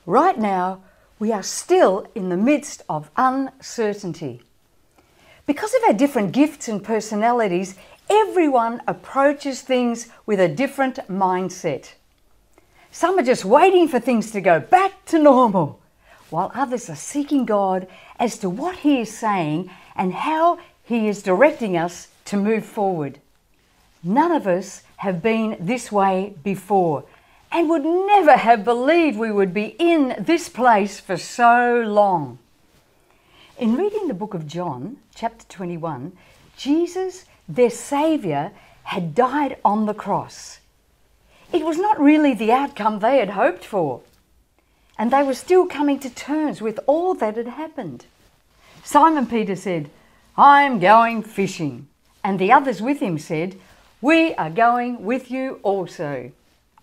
Right now, we are still in the midst of uncertainty. Because of our different gifts and personalities, everyone approaches things with a different mindset. Some are just waiting for things to go back to normal, while others are seeking God as to what He is saying and how He is directing us to move forward. None of us have been this way before and would never have believed we would be in this place for so long. In reading the book of John, chapter 21, Jesus, their Saviour, had died on the cross. It was not really the outcome they had hoped for, and they were still coming to terms with all that had happened. Simon Peter said, "I'm going fishing," and the others with him said, "We are going with you also."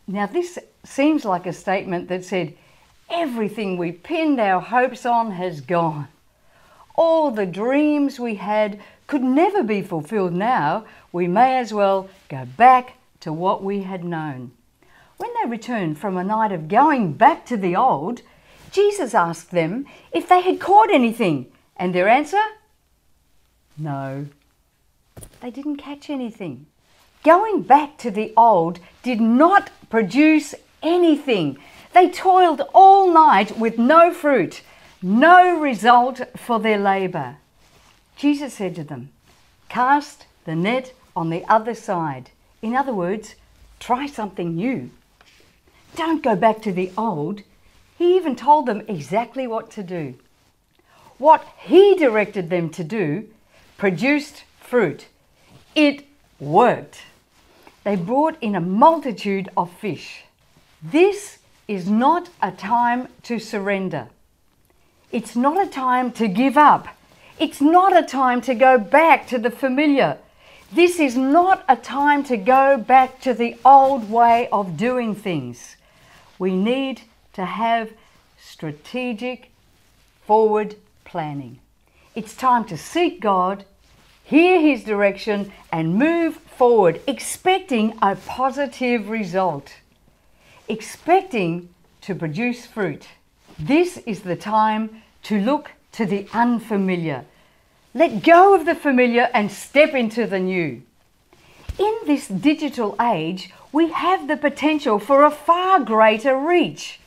Now this seems like a statement that said, everything we pinned our hopes on has gone. All the dreams we had could never be fulfilled now. We may as well go back to what we had known. When they returned from a night of going back to the old, Jesus asked them if they had caught anything, and their answer? No, they didn't catch anything. Going back to the old did not produce anything. They toiled all night with no fruit, no result for their labour. Jesus said to them, "Cast the net on the other side." In other words, try something new. Don't go back to the old. He even told them exactly what to do. What He directed them to do produced fruit. It worked. They brought in a multitude of fish. This is not a time to surrender. It's not a time to give up. It's not a time to go back to the familiar. This is not a time to go back to the old way of doing things. We need to have strategic forward planning. It's time to seek God, hear His direction, and move forward, expecting a positive result, expecting to produce fruit. This is the time to look to the unfamiliar. Let go of the familiar and step into the new. In this digital age, we have the potential for a far greater reach.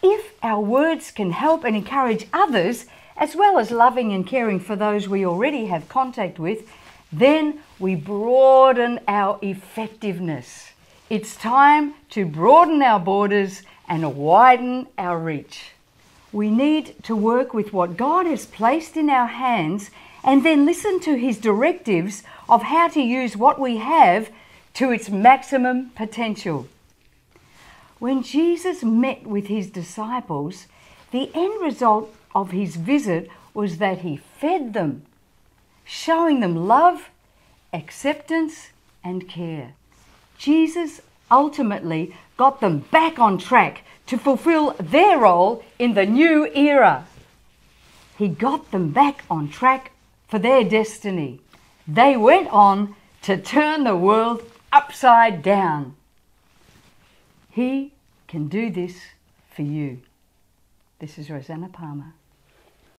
If our words can help and encourage others, as well as loving and caring for those we already have contact with, then we broaden our effectiveness. It's time to broaden our borders and widen our reach. We need to work with what God has placed in our hands and then listen to His directives of how to use what we have to its maximum potential. When Jesus met with His disciples, the end result of His visit was that He fed them, showing them love, acceptance, and care. Jesus ultimately got them back on track to fulfill their role in the new era. He got them back on track for their destiny. They went on to turn the world upside down. He can do this for you. This is Rosanna Palmer.